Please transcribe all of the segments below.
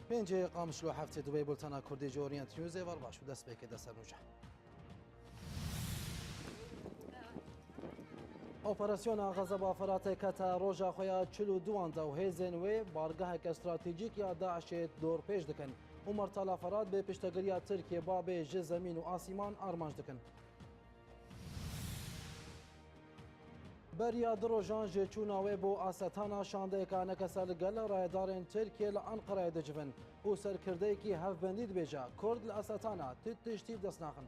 پێنج قامشلو هەفتێ دوبەی بولتەنا کوردی جۆریەن تریوزێ وەڕ باش و دەست پێکە دەسەر نوجە. ئۆپەراسیۆنا غەزەبا فەراتێکە تا ڕۆژا خۆیان 42 و هێزên wê بارگeheke stratîjîk ya Daişê dorpêş dikin û Mertala Ferhat bê piştegiriya Tirkiye babê ji zemîn û asîman armanc dikin. Beriya di rojan ji çûna wê bo asetana şandeyeka nekese li gel rayedarên Tirkiye li Enqereyê dicivin û serkirdeyekî hevbendî dibêje Kurd li asetana tiştî dest naxin.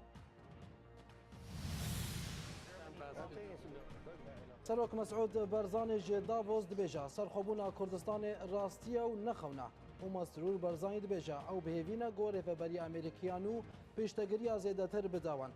Serok Mes'ud Barzanî ji Davos dibêje serxwebûna Kurdistanê rastiye û nexewna û Mesrûr Barzanî dibêje ew bihêvîne gorê rêveberiya Amerîkiyan û pêştegiriya zêdetir bidawan.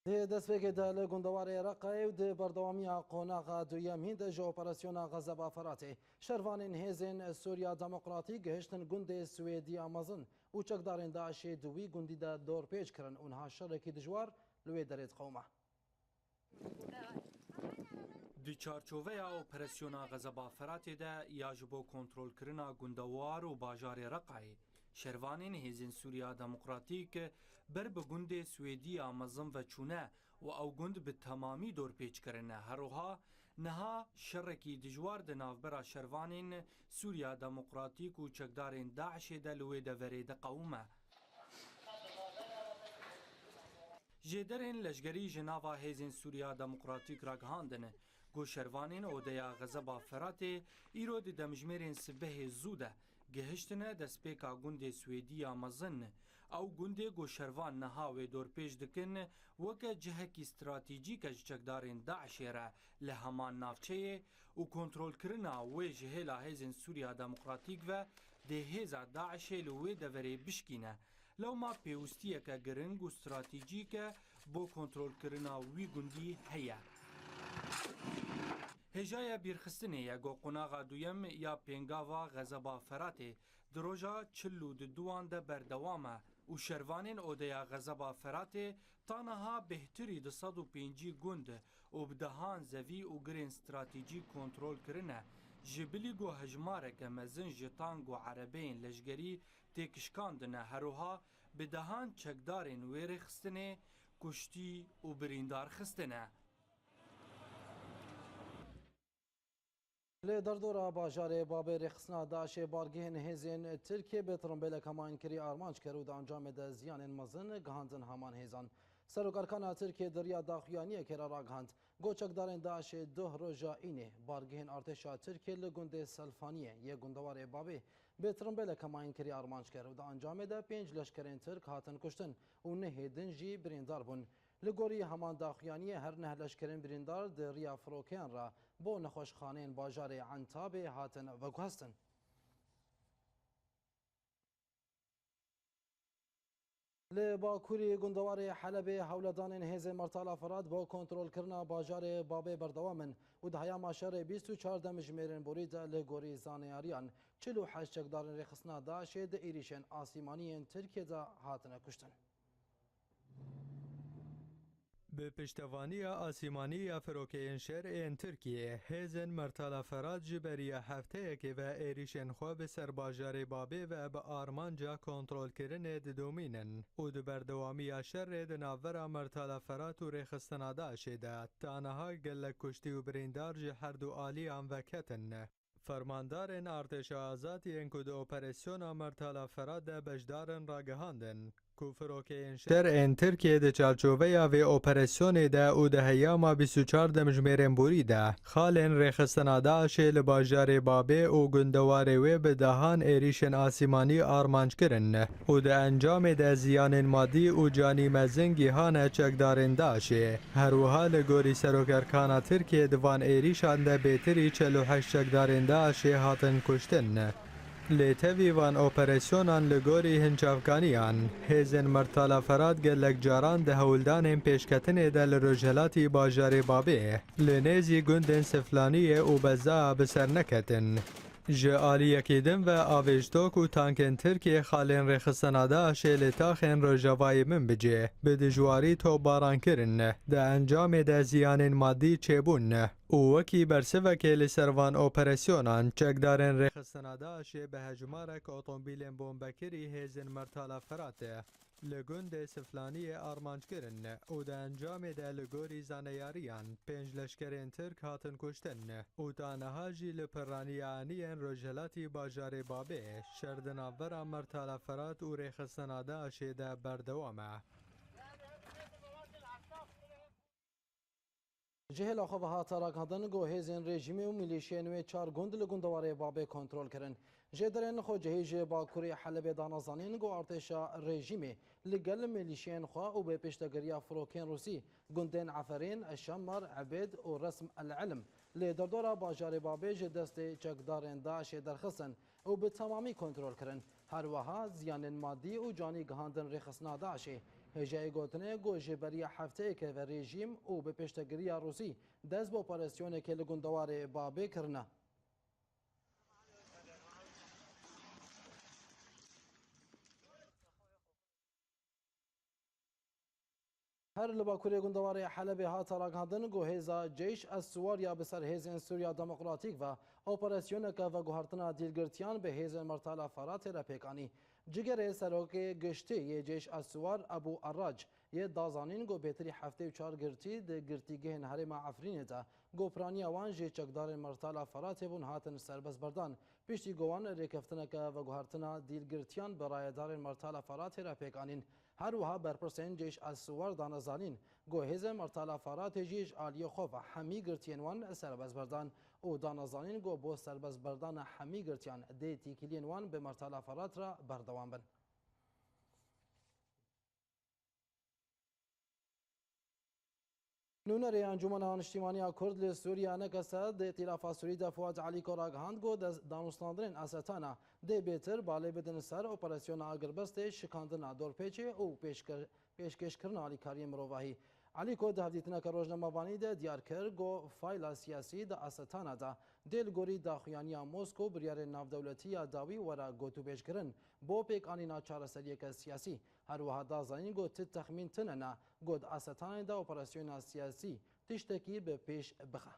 Di destpêkê de li gundewarê Reqayê û di berdewamiya qonaxa duyem hîn de ji operasyona Xezeba Feratê şervanên hêzên Sûriya Demokratîk gihiştin gundê Swêdiya mezin û çekdarên Daişê di wî gundî de dorpêç kirin û niha şerekî dijwar li wê derê dixewme. Di çarçoveya operasyona Xezeba Feratê de ya ji bo kontrolkirina gundewar û bajarê Reqayê şervanên hêzên Sûriya Demokratîk ber bi gundê Swêdiya mezin veçûne û ew gund bi temamî dorpêç kirine. Herwiha niha şerekî dijwar di navbera şervanên Sûriya Demokratîk û çekdarên Daişê de li wê deverê diqewime. Jêderên leşgerî ji nava hêzên Sûriya Demokratîk ragihandin ku şervanên odeya Xezeba Feratê îro di demjimêrên sibehê zû de gihiştine destpêka gundê Swêdiya mezin ew gundê ku şervan niha wê dorpêç dikin weke cihekî stratîjîk ji çekdarên Daişê re li heman navçeyê û kontrolkirina wê ji hêla hêzên Sûriya Demokratîk ve dê hêza Daişê li wê deverê bişkîne. Lewma pêwîstiyeke giring û stratîjîk e bo kontrolkirina wî gundî heye. Hêjaya bîrxistinê ye got qonaxa duyem ya pêngava Xezeba Feratê di roja 42 de berdewam e û şervanên odeya Xezeba Feratê taniha bêhtirî di 105 gund û bi dehan zevî û girên stratîjîk kontrol kirine ji bilî got hejmareke mezin ji tank û erebeyên leşgerî têkişkandine. Herwiha bi dehan çekdarên wêrê xistinê kuştî û birîndar xistine. Li derdora bajarê babê rêxistina Daişê bargehên hêzên Tirkiye bi tirimbêlek hemayînkirî armanc kir û di encamê de ziyanên mezin gihandin heman hêzan. Serokarkana Tirkiye diriya daxuyaniyekê re ragihand. Got çekdarên Daişê duh roja înê bargehên artêşa Tirkiye li gundê Selfaniyê yê gundewarê babê bi tirimbêlek hemayînkirî armanc kir û di encamê de 5 leşkerên Tirk hatin kuştin û nehê din jî birîndar bûn. Li gorî heman daxuyaniyê her neh leşkerên birîndar di riya firokeyan re bo nexweşxaneyên bajarê Entabê hatin veguhestin. Li Bakurê gundewarê Helebê hewledanên hêzên Mertala Ferhat bo kontrolkirina bajarê babê berdewam in û di heyama şerê 24 demjimêrên borî de li gorî zaneyariyan 48 çekdarên rêxistina Daişê di êrişên asîmaniyên Tirkiye de hatine kuştin. Bi piştevaniya asîmanî ya firokeyên şerên Tirkiye, hêzên Mertala Ferhat ji beriya hefteyekê ve êrişên xwe bi serbajarê babê ve bi armanca kontrolkirinê didomînin û di berdewamiya şerê di navbera Mertala Ferhat û rêxistina Daişê de taniha gelek kuştî û birîndar ji her du aliyan veketin. Fermandarên artêşa azadiyên ku di operasyona Mertala Ferhat de beşdarin ragihandin ku firokeyên şerên Tirkiye di çarçoveya vê operasyonê de û di heyama 24 demjimêrên borî de xalên rêxistina Daişê li bajarê babê û gundewarê wê bi dehan êrişên asîmanî armanc kirin û di encamê de ziyanên madî û canî mezin gîhane çekdarên Daişê. Herwiha li gorî serokerkana Tirkiye di van êrişan de bêtirî 48 çekdarên Daişê hatin kuştin. Lê tevî van operasyonan li gorî hincavkaniyan, hêzên Mertala Ferhat gelek caran di hewldanên pêşketinê de li rojhilatî bajarê babê li nêzî gundên Siflaniyê û Beza bi ser neketin. ji aliyekê din ve avêjtok û tankên Tirkiye xalên rêxistana Daişê li taxên Rojavayê min bicê, bi dijwarî topbarankirin di encamê de ziyanên maddî çêbûn û wekî bersivekê li ser van operasyonan çekdarên rêxistana Daişê bi hejmarek otomobîlên bombekirî hêzên Mertala Feratê li gundê Siflaniyê armançkirin û di encamê de li gorî zaneyariyan 5 leşkerên Tirk hatin kuştin û taneha jî li pirraniya aniyên Rojhilatî bajarê Babê şer di navbera Mertala Ferat û rêxistana Daişê de berdewam e. Cihêla xwe hata ragihandin got hêzên rejimê û milîşiyên wê çar gund li gundewarê Babê kontrol kirin. Jêderên xwecihî ji Bakurê Helebê danezanîn got artêşa rejimê li gel milîşiyên xwe û bê pêştevgiriya firokên Rûsî gundên Eferên, Şemmar, Ebêd û Resm el Elm lê derdora bajarê Babê ji destê çekdarên Daişê derxistin û bi temamî kontrol kirin. Her wiha ziyanên maddî û canî gihandin rêxistina Daişê. Hêjayê gotinê got ji beriya hefteyekê ve rejîm û bi pêştevgiriya Rûsî dest bi operasyonekê li gundewarê Babê kirine. Her li Bakurê gundewarê Helebê hata ragihandin got hêza Ceyş ez Siwariya bi ser hêzên Sûriya Demokratîk ve operasyoneke veguhartina dîlgirtiyan bi hêzên Mertala Feratê re pêkanî. Cigerê serokê giştî yê Ceyş ez Siwar Ebu Errac yê dazanîn got bêtirî heftê û çar girtî di girtîgehên Herêma Efrînê de got piraniya wan jê çekdarên Mertala Feratê bûn hatin serbestberdan. Piştî gowan rêkeftineke veguhartina dîlgirtiyan bi rayedarên Mertala Feratê re pêkanîn. Her wiha berpirsên Ceyş ez Siwar danezanîn got hêzên Mertala Feratê jî ji aliyê xwe ve hemî girtiyên wan serbestberdan û danezanîn got bo serbestberdana hemî girtiyan dê tîkiliyên wan bi Mertala Ferat re berdewam bin. Nûnerê Encûmena Niştimaniya Kurd li Sûriya nekese di Îtîlafa Sûrî de Fuad Elîko ragihand got danûstandinên esetana dê bêtir balê bidin ser operasyona Agirbestê şikandina dorpêçê û pêşkêşkirina alîkariyên mirovahî. Elîko di hevdîtineka rojnamevanî de diyar kir got fayla siyasî di esetana de dê li gorî daxuyaniya Moskow biryarên navdewletiya dawî were gotûbêjkirin bo pêkanîna çareseriyeke siyasî. Her wiha dazanîn got ti texmîn tune ne got esetanê de operasyona siyasî tiştekî bi pêş bixe.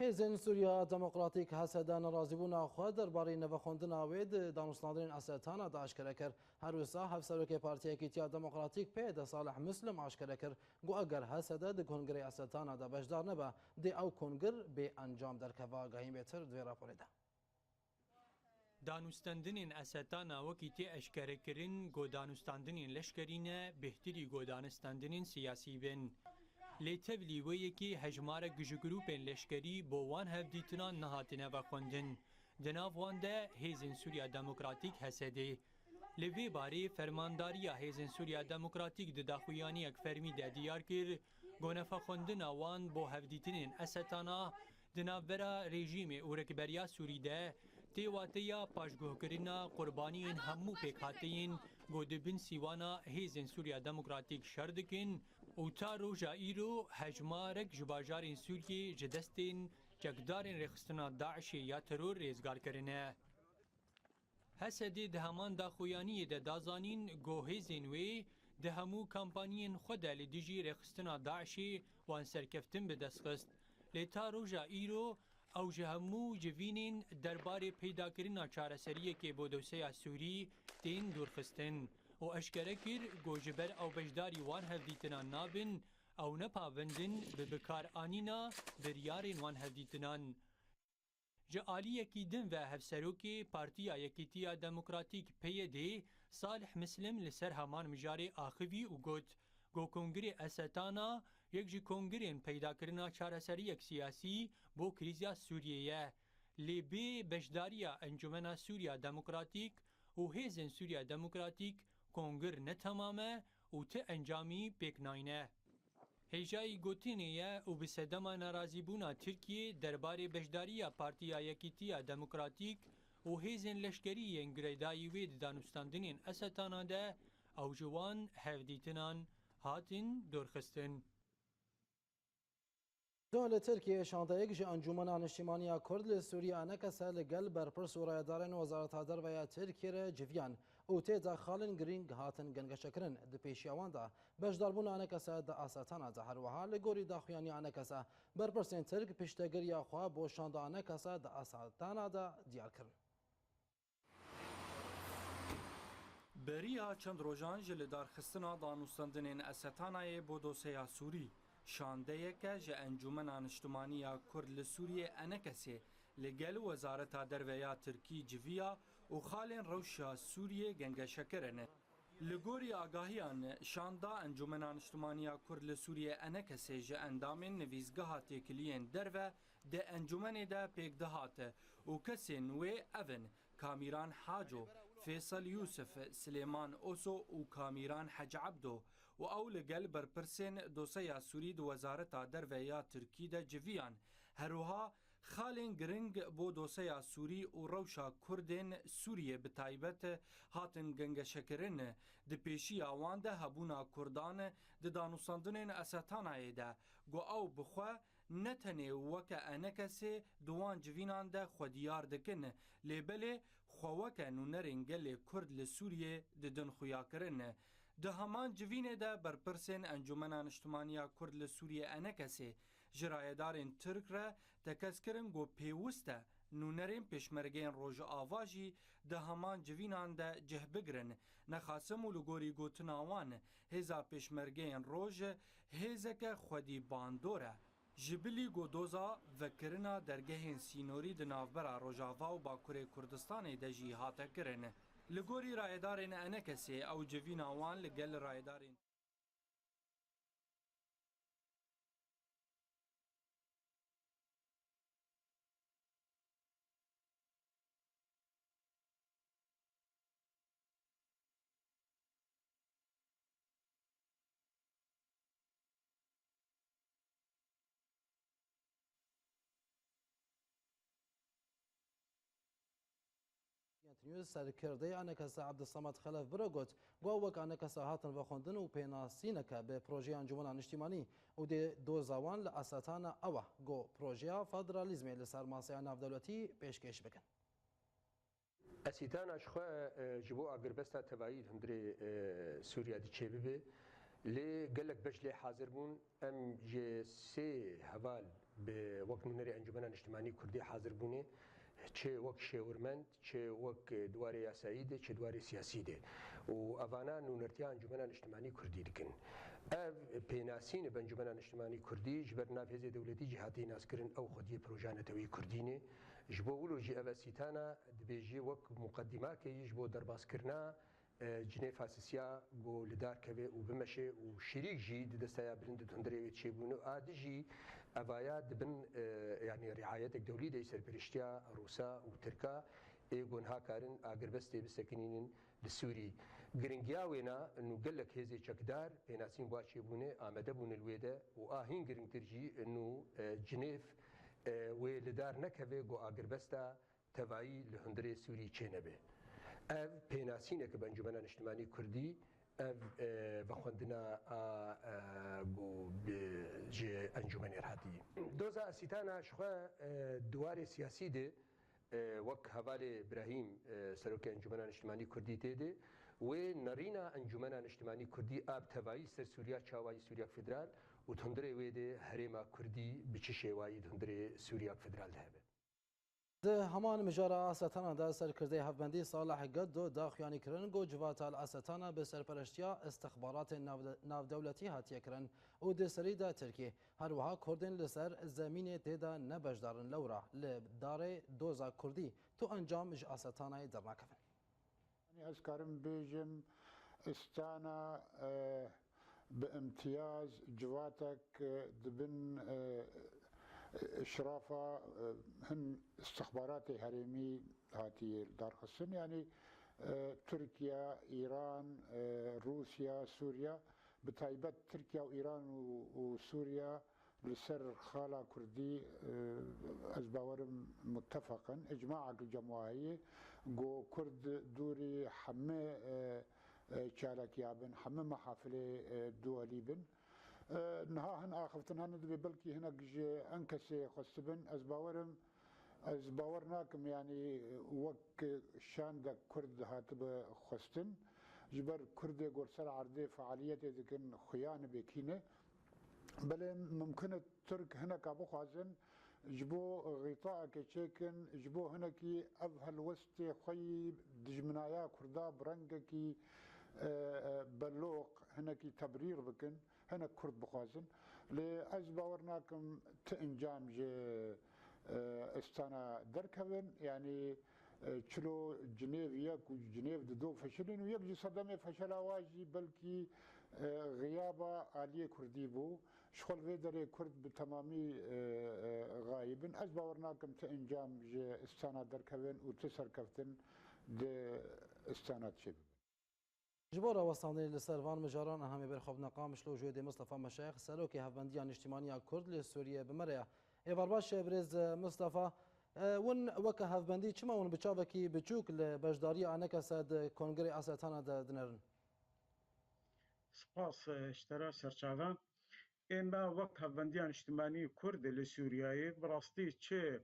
Hêzên Sûriya Demokratîk hesede nerazîbûna xwe derbarê nevexwendina wê di danûstandinên esetana de aşkere kir. Her wisa hevserokê Partiya Yekîtiya Demokratîk pê de Salih Müslim aşkere kir got eger hesede di kongrê esetana de bejdar nebe dê ew kongir bê encam derkeve. Agahîn bêtir divê raporê de. Danûstandinên esetana wekî tê eşkerekirin got danûstandinên leşkerî ne bêhtirî got danûstandinên siyasî bin. Lê tevlî wê yekî hejmarek ji grûpên leşkerî bo wan hevdîtinan nehatine vexwendin. Di nav wan de Hêzên Sûriya Demokratîk Hesedê. Li vê barê fermandariya Hêzên Sûriya Demokratîk di daxuyaniyek fermî de diyar kir got nefexwendina wan bo hevdîtinên esetana di navbera rejîmê û rekberiya Sûrî de tê wateya paşguhkirina qurbaniyên hemû pêkhateyên got dibin sîwana Hêzên Sûriya Demokratîk şer dikin û ta roja îro hejmarek ji bajarên Sûriyê ji destên çekdarên rêxistina Daişê ya teror rêzgar kirine. Hesedê di heman daxuyaniyê de dazanîn got hêzên wê di hemû kampanyên xwe de li dijî rêxistina Daişê wan serkeftin bi dest xist. Lê ta roja îro ew ji hemû civînên derbarê peydakirina çareseriyekê bo dosyeya Sûrî tên dûrxistin û eşkere kir got ji ber ew beşdarî wan hevdîtinan nabin ew nepavendin bi bikaranîna biryarên wan hevdîtinan. Ji aliyekî din ve hevserokê Partiya Yekîtiya Demokratîk PYD Salih Müslim li ser heman mijarê axivî û got kongrê esetana yek ji kongrên peydakirina çareseriyek siyasî bo krîza Sûriyeyê. Lê bê beşdariya Encûmena Sûriya Demokratîk û Hêzên Sûriya Demokratîk kongir ne temame û ti encamî pêknayîne. Hêjayî gotinê ye û bi sedema nerazîbûna Tirkiye derbarê beşdariya Partiya Yekîtiya Demokratîk û hêzên leşkerî yên girêdayî wê di danûstandinên esetana de ew ji wan hevdîtinan hatin dorxistin. دول ترکیه شانتایک جی انجمن انشتیمانی کرد لسوریه انکسه لگل برپرس و رایدارن وزارت درویا ترکیه را جویان او تیدا خالن گرینگ هاتن گنگشکرن د پیشیوان دا بجداربون انکسه دا آساتانا دا هروها لگوری داخویانی انکسه برپرسین ترک پشتگری خواه بوشان دا انکسه دا آساتانا دا دیار کرن. بریا چند روژان جل دارخستنا دانوستندنین استانای بو دوسیا سوری شانده که جه انجمن انشتمانی کرد لسوریه انکسی لگل وزارت درویا ترکی جویا و خالین روشا سوریه گنگ شکرنه. لگوری آگاهیان شانده انجمن انشتمانی کرد لسوریه انکسی جه اندام نویزگاه تکلین درو ده انجمن ده پیک دهاته و کسی نوی اون کامیران حاجو فیصل یوسف سلیمان اوسو و کامیران حج عبدو و اول گل برپرسین دوسیا سوری دو وزارت درویا ترکی ده جویان هروها خالین گرنگ بو دوسیا سوری و روشا کردین سوریه بتایبت هاتن گنگ شکرین ده پیشی آوان ده هبونا کردان ده دانوساندنین اساتانای ده گو او بخوا نتنه وکه انکسی دوان جوینان ده خودیار دکن لیبله خواوکه نونرین گل کرد لسوریه ده دن خویا کرن ده همان جوینه ده برپرسین انجمن انشتمانی کرد لسوریه انکسی جرایدارین ترک را تکس کرن گو پیوسته نونرین پشمرگین روژ آواجی ده همان جوینان ده جه بگرن نخاسم و لگوری گوتناوان هزا پشمرگین روژ هزک خودی باندوره جبلی گودوزا وکرنا درگهین سینوری د ناوبرا روجاوا و باکوری کردستان د جی هاته کرن لګوري رایدارین انکسی او جوین اوان لګل رایدارین نیوز سرکرده انکسه عبدالصمد خلف برگوت گو وک انکسه هاتن و خوندن و پیناسینکه به پروژه انجمن انشتیمانی و ده دو زوان لاساتان اوه گو پروژه فدرالیزم لسرماسه نافدولتی پیشکش بکن. اسیتان اشخوا جبو اگربستا تبعید هندری سوریا دی چه ببه لی گلک بش لی حاضر بون ام جه سه حوال به وقت نونری انجمن انشتیمانی کردی حاضر بونه چه وک شورمند چه وک دوار یاسایی ده چه دوار سیاسی ده و اوانا نونرتیا انجمن انشتیمانی کردی دکن اف پیناسین به انجمن انشتیمانی کردی جبر نافذ دولتی جهاتی ناس کرن او خودی پروژه توی کردینه جبو ولو جی اوسیتانا دبیجی وک مقدمه که جبو درباس کرنا جنیف اساسیا بو لدار کوي او بمشه او شریک جی د دستیا برند تندري چي بونو اد جي اوايا دبن يعني رعايتك دولي دي سربرشتيا روسا او تركا ايغون هاكارن اگربستي بسكنين لسوري گرنگياوينا انه قالك هزي چكدار بيناسين باشي بونه امده بون الويده واهين گرنگ ترجي انه جنيف ولدار نكوي جو اگربستا توایی لهندري سوري چنبه اف پیناسینه که بنجمن انشتمانی کردی اف بخوندنا گو به انجمن ارهادی دوزا اسیتانا شخوا دوار سیاسی ده وک حوال ابراهیم سروک انجمن انشتمانی کردی تیده و نرینا انجمن انشتمانی کردی آب توایی سر سوریا چاوایی سوریا فدرال و تندره ویده هریما کردی بچه شیوایی تندره سوریا فدرال ده ده همان مجارة آساتانا دا سرکرده هفبندی صالح قدو داخیانی کرن گو جوات الاساتانا به سرپرشتیا استخبارات ناودولتی هاتیه کرن و ده سری دا ترکی هر وها کردن لسر زمین تیدا نبجدارن لورا لدار دوزا کردی تو انجام اج آساتانای درناکفن. از کارم بیجم استانا بامتياز جواتك دبن إشرافة هن استخبارات هرمي هاتي دار خصن يعني تركيا إيران روسيا سوريا بتايبت تركيا وإيران وسوريا لسر خالة كردي أزباورم متفقا إجماع الجماهير جو كرد دوري حمي شارك يابن حمي محافل دولي بن نها هن آخفتن هن دبي بلكي هنا أنكسي خصبن از باور ناكم يعني وك شان دا كرد هاتب خستن جبر كرد قرصر عرضي فعاليات ذكن خيانة بكينة بل ممكن الترك هنا كابو خازن جبو غطاء كيشيكن جبو هنا كي أفهل وسط خي دجمنايا كردا برنجة كي بلوق هنا كي تبرير بكن هنا كرد بخازن لأز باورناكم تنجام جي استانا دركبن يعني چلو جنيف يك وجنيف دو فشلين ويك جي صدمه فشل واجي بلكي غيابه عاليه كردي بو شغل في دري كرد بتمامي غايبن از باورناكم تنجام جي استانا دركبن وتسر كفتن د استانات شب جبورا وستاندنی لسروان مجاران اهمی برخواب نقامش لو جوید مصطفى مشایخ سلوکی هفبندیان اجتماعی کرد لسوریه بمریا ایوار باش برز مصطفى ون وک هفبندی چما ون بچاوکی بچوک لبجداری آنکا سد کنگری اساتانا دنرن سپاس اشترا سرچاوان اما وقت هفبندیان اجتماعی کرد لسوریه براستی چه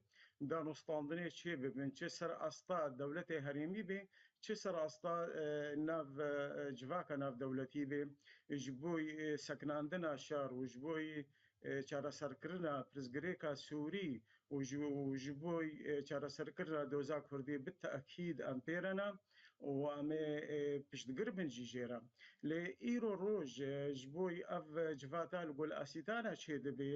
دانستاندنی چه ببین چه سر استا دولت هریمی بی چه سر استا ناو جواک ناو دولتی بی جبوی سکناندنا شار و جبوی چارە سەرکردنا پرزگرێکا سووری و ji بۆی چارەسەرکردنا دۆزا کوردی بتەئەکید ئەم پێرەنا و ئەمێ پشتگر بن jî jêra lê îro roj ji بۆی ev civata li gol asîtana çê dibe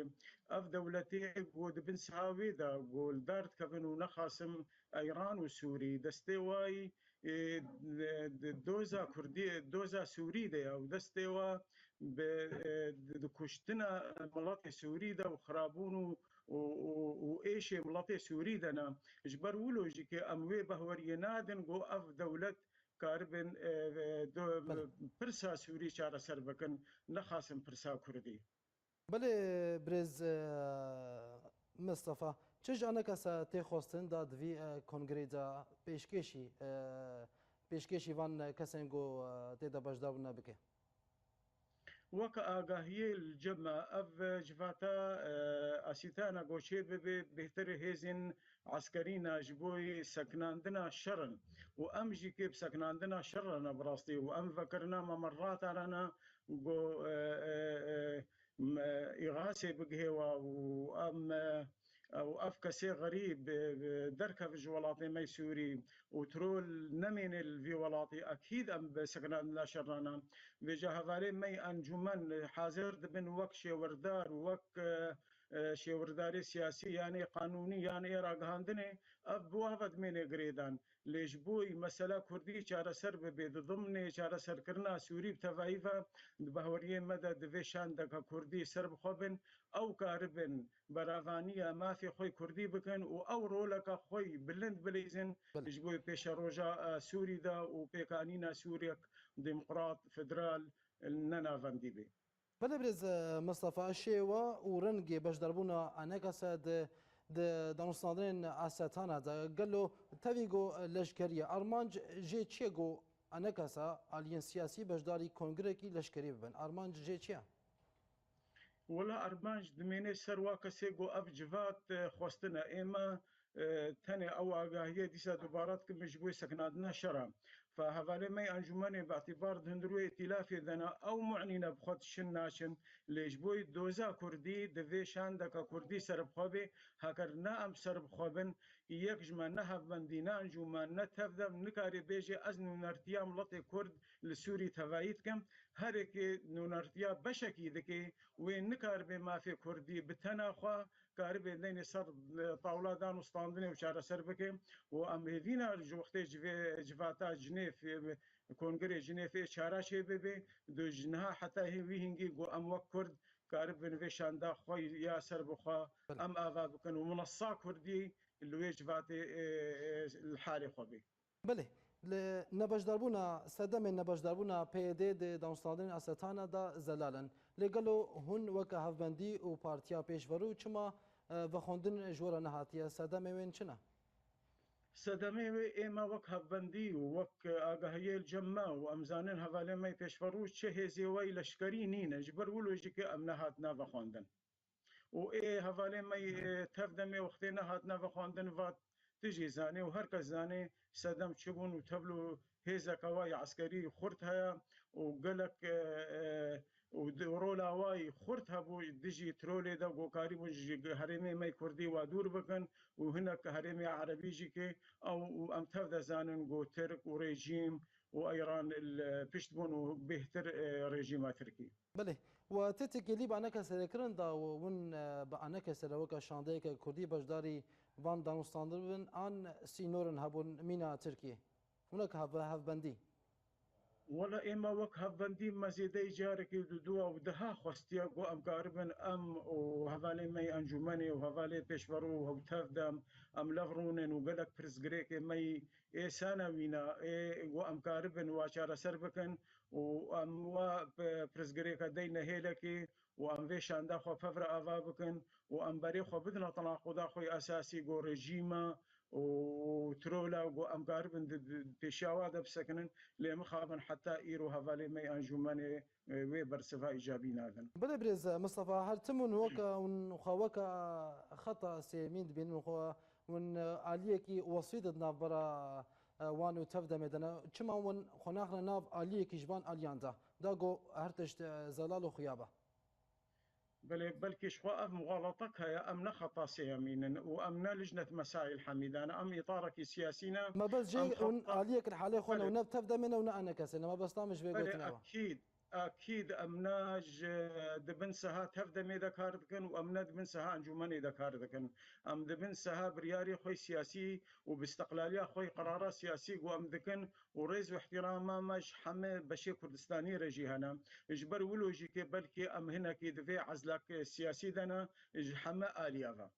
ev dewletê got dibin sahawê da goldar dikevin û nexwasim Eyran û Sûrî destê wayî doza Kurdî doza Sûrî de ya û destê wa di kuştina miletê Sûrî de û xirabûn û êşê miletê Sûrî de ne ji ber wî lojîkê em wê behweriyê nadin got ev dewlet karibin pirsa Sûrî çareser bikin nexwasin pirsa Kurdî بله برز مصطفى چج آنکا سا تخواستن دا دوی کنگری دا پیشکشی وان کسین گو تیدا بجدار نبکه وەک ئاگاهیە جەمە ئەv جڤاتە ئاسیتانە گۆچێ ببێ بهتر هێزین عسکەرینە ji بۆی سەکناندنا شەڕن و ئەم ژی کێ سەکناندنا شەڕەنە بڕاستی و ئەم vekirina مەمەڕاتانە گۆ ئیغاسێ بگهێوە و ئەم او اف کسی غریب درکف ji welatê me Sûrî û trol nemêne li vî welatê ekîd em bi sekinandina şerrana vêja hevalê me encûmen hazir dibin wek şêwerdar û wek şêwerdarê siyasî yanê qanûnî yanê êragihandinê ev bi ava dimêne girêdan lê ji bo mesela Kurdî çareser bibe di dimnê çareserkirina Sûrî bi tevahî ve di behweriyê me de divê şandeka Kurdî ser bixwebin ew karibin beravaniya mafê xwe Kurdî bikin û ew roleka xwe bilind bilîzin ji bo pêşeroja Sûrî de û pêkanîna Sûriyek demokrat federal nenavendî bê بله برز مصطفى شیوا و رنگی بجداربونا آنکا سا دانستاندن اساتانا دا گلو تاویگو لشکریه ارمانج جه چیه گو آنکا سا آلین سیاسی بجداری کنگره کی لشکری ببن ارمانج جه چیه؟ ولا ارمانج دمێنێ سەروا کەسێ گۆ ئەف جڤات خواستنە ئێمە تەنێ ئەو ئاگاهیە دیسا دووبارەت کردن ji بۆی سەکناندنا شەڕە فهەڤالێ me encûmenê beîtîbar hundirû îtîlafê dene ew muعنîne bi xwe tişin naçin lê ji bo doza Kurdî divê şandeka Kurdî seribxwebê heger ne em seribxwebin yek ji me ne hevbendî ne encûmen ne tevdev nikarê bêje ez nûnertiya miletê Kurd li Sûrî tevahî dikim herêkê nûnertiya beşekî dike wê nikaribe mafê Kurdî bi tena xwe karibê deynê ser tawla danûstandinê û çareser bike û em hêvîna ji wextê civata Jinêv kongerê Jinêvê çara çê bibe di niha heta wî hingî got em wek Kurd karibin vê şanda xwe ya ser bixwe em ava bikin û minesa Kurdî li wê civatê li halê xwe bê بله نبجداربونا سدم نبجداربونا پیده د دانستاندن اساتانا دا زلالن لگلو هون وک هفبندی او پارتیا پیشورو چما و خوندن جورا نهاتیه سدم وین چنه سەدەمێ ئێمە وەک هەڤبەندی و وەک ئاگاهیە جەمما و ئەمزانن هەڤالێمەی پێشفەڕوو چه هێزیەوەی لەشکەری نینە ji ber wilo jî ke em nehatine vexwandin û ê hevalêmey tev demê wextê nehatine vexwandin va tijî zanê û her kes zanê sedem çibûn û tevl û hêzeka wa yê eskerî xurt heye û gelek û rola wa yê xurt hebû dijî trolê de gokarî bûn ji herêmê me Kurdî wa dûr bikin û hinek herêmê Erebî jî kê ew em tev de zanin got Tirk û rejîm û Îran pişt bûn û bêhtir rejîma Tirkî. بله و تتکی لی با نکه سرکرن دا و ون با نکه سروک شانده که کردی بجداری وان دانستاندر بن آن سینورن هبون مینا ترکیه اونک هف بندی ولا ئێمە وەک هەڤبەندی مەزیدەی جارێکی دووە و دەها خستیە بۆ ئەم کاربن ئەم و هەڤالێمەی ئەنجومەنێ و هەڤالێ پێشڤەڕ و هەوتەفدەم ئەم لەڤڕونێن و گەلک پرسگرێکێ مەی ئێسانەوینە بۆ ئەم کاربن وا چارەسەر بکەن و ئەم وا پرسگرێکە دەینە هێلەکێ و ئەم وێشاندا خۆ فەڤرە ئاوا بکەن و ئەم بەرێ خۆ بدنە تەناقودا خۆی ئەساسی گۆ ڕێژیمە و ترۆلا و ئەم کاربن پێشاوا دەبسەکنن لێ مخابن حتا ئیر و هەڤالێمەی ئەنجومەنێ وێ بەرسڤا ئیجابی ناگەن. بله برز مصطفى هر تمون وكا وخوكا خطا سيمين بين ون عليكي وسيط نابرا وانو تفدا مدنا كما ون خناخنا ناف عليكي جبان الياندا داغو هرتشت زلال وخيابه بلكي شخوا أف مغالطك هي أم نخطا سيمين وأم لجنة مسائل حميدانة أم إطارك سياسينا ما بس جاي عليك الحالة خونا ونب تفدا منا ونأنا كسنا ما بس طامش بيقولنا أكيد أمناج دبن سها تفدا ميدا كاردكن وأمنا دبن سها أنجوماني دا كاردكن أم دبن سها برياري خوي سياسي وباستقلالية خوي قرارات سياسي وأم دكن وريز واحترام ماش حمى بشي كردستاني رجي هنا إجبر ولوجي كي بلكي أم هنا كي دفي عزلك سياسي دنا حمى آليافا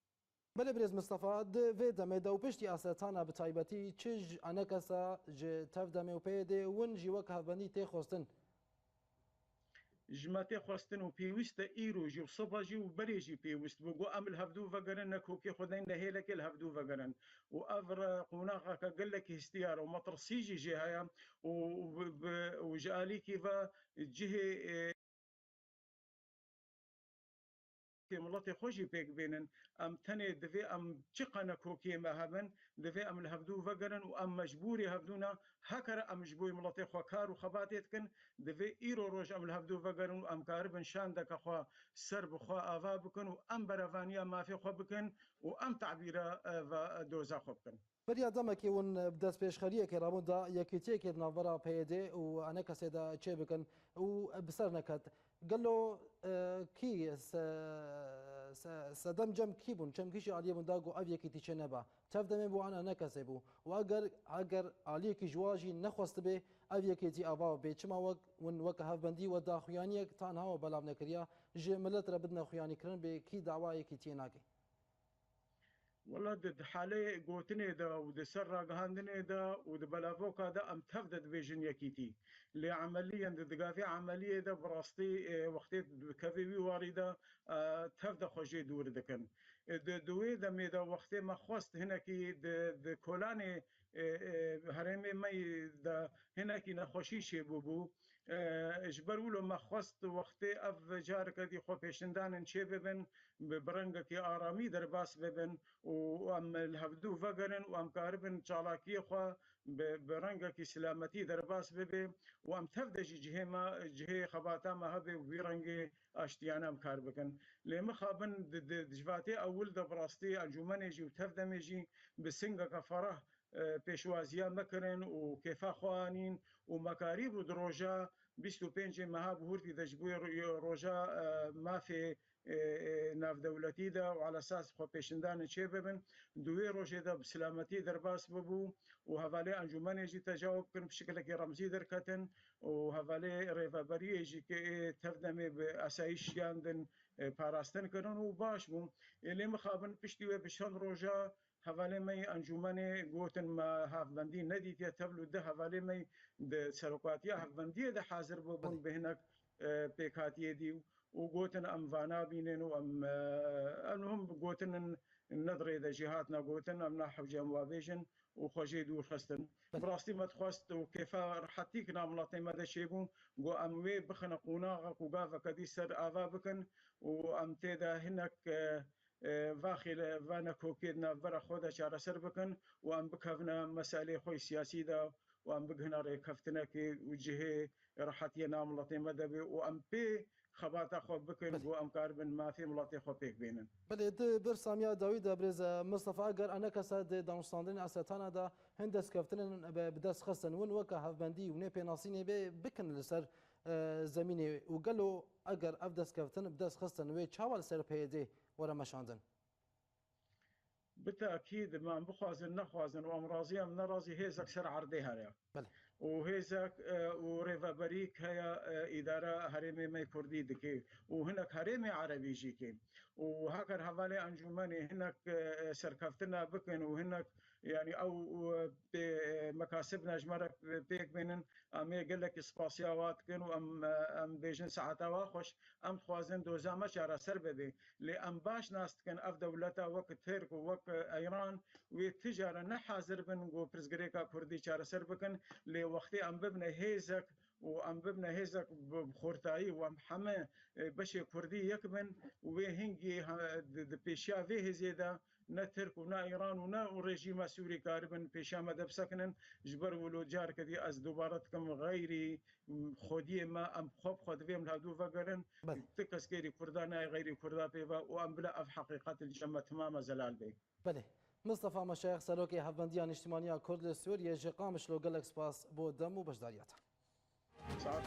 بله برز مصطفى في دمه و پشتی اساتانا بتایبتی چج انا کسا ج تفدمه و پیده ون جی وک هفبندی تی خوستن جماعتي خواستن و پێویستە ئیرۆژی و سەباژی و بەرێژی پێویست بگو ئەمل هەفتوو vەگەرن نەکۆکی خودین لەهێلەکە هەفتوو vەگەرن و ئەڤر قوناغاکە گەلێکی هستیارە و مەترسیژی ژێ هەیە و ژالیکی بە جهێ مڵەتی خۆشی پێک بێنن ئەم تەنێ دەوێ ئەم چ قەنە کۆکیێمە هەبن دەوێ ئەم هەفتوو vەگەرن و ئەم مەجبوری هەفتوونە هەکەرە ئەمش بۆی مڵەتی خۆکار و خەباتێتکن دەوێ ئیرۆ ڕۆژ ئەم هەفتوو vەگەرن و ئەم کاربن شان دەکەخوا سەر بخوا ئاوا بکەن و ئەم بەرەڤانیا مافی خۆ بکەن و ئەم تعبیرە دۆزا خۆ بکەن. بریا دمکی ون دست پیشخریه که رابون دا یکیتی که نوارا پیده و انا کسی دا چه بکن و بسر نکد قالو کی سدم جم کی بون چم کیش علی بون داگو او یکیتی چه نبا تفدم بو انا نکسی بو و اگر علی کی جواجی نخواست به او یکیتی آوا به چما ون وک هفبندی و داخویانی تنها و بلاب نکریا جملت را بدنا خویانی کرن به کی دعوا یکیتی ناگی والله د حالې ګوتنې ده او د سر راګهاندنې ده او د بلاوکا ده ام تفد د ویژن یکیتی لعمليا د دغافي عمليه ده براستي وقت کوي وارده تفد خوجي دور دکن د دوی د مې د وخت ما خوست هنا کې د کولانې هرمه مې د هنا کې نخوشي شی بو اجبر ولو ما خواست وقت اف جار کدی خو پیشندان چه ببن برنگ کی آرامی در باس ببن و ام الهفدو وگرن و ام کاربن چالاکی خو برنگ کی سلامتی در باس ببه و ام تفدج جهه خباتا ما هبه و برنگ اشتیانا ام کار بکن لما خابن دجواتی اول د براستی انجمن جی و تفدمجی بسنگ کفره پێشوازیە مەکردن و کێفا خوانین و مەکاریب و درۆژە 25 مەها بهورتی دەشبووی ڕۆژە مافێ ناودەولەتیدا و علەساس خۆ پێشندانە چێ ببن دوێ ڕۆژێدا بسلامەتی دەرباس ببوو و هەڤالێ ئەنجومەنێژی تەجاوب بکەن پشکلێکی ڕەمزی دەرکەتن و هەڤالێ ڕێڤەبەریەژی تەفدەمێ بە ئاسایشیاندن پاراستن کردن و باش بوون لێ مخابن پشتی وێ بشەند ڕۆژە هەڤالێ مەی ئەنجومەنێ گوتن ما هەفبەندی نەدیتە تەبل و دە هەڤالێ مەی سەرۆکاتیە هەفبەندیە دە حازر بۆ بن بهێنەک پێکاتیێدی وقوتن أم فانا بينن وأم أنهم قوتن النظري إذا جهاتنا قوتن أم نحو جام بيجن وخجي دور خستن براستي ما تخواست وكيف رحتيك ناملاطي ماذا شيبون قو أم وي بخنا قوناغ وقافا كدي سر آفا بكن وأم تيدا هناك فاخل فانا كوكيدنا برا خودا شارع سر بكن وأم بكفنا مسائل خوي سياسي دا وأم بقهنا ريكفتنا كي وجهي راحتي ناملاطي ماذا وأم بي خبات خو بكن وأم كاربن ما في ملاطي خو بيك بينن بله برسامیا داوید برز مصطفى اگر انا کساد دانشاندن اساتانا دا هندس کفتن بدس خصن ون وک هفبندی و نه پناسینه به بکن لسر زمینه و قالو اگر افدس کفتن بدس خصن و چاول سر پیده ورا مشاندن بالتاكيد ما بخوازن نخوازن وامراضي ام نرازي هيزك سر عرضيها يا بله وهيزك وريفا بريك هي اداره هرمي مي كردي دكي وهناك هرمي عربي جيكي وهكذا حوالي انجمني هناك سركفتنا بكن وهناك يعني او بمكاسبنا جمرك بيك بينن ام يقول لك سباسياوات كانوا ام بيجن ساعات واخش ام خوازن دوزا ما شارع سرببي لام باش ناس كان اف دولتا وقت ترك وقت ايران وتجاره نحاضر بن جو برزغريكا كردي شارع سربكن لوقتي ام ببنا هيزك وام ببنا هيزك بخورتاي وام حما بشي كردي يكمن وهنجي بيشا فيه زياده نا ترك ونا ايران ونا رژیم سوری کاربن پیشامه دب سکنن جبر ولو جار کدی از دوبارتکم غیری خودی ما ام خود ویم هادو وگرن تکسکری کردانه غیری کردا پیوا و ام بلا اف حقیقت الجمع تمام زلال بی بله مصطفى مشايخ سلوكي هفبنديان اجتماعية كرد لسوريا جقامش لو قالك سباس بو دم وبشدارياتها ساعات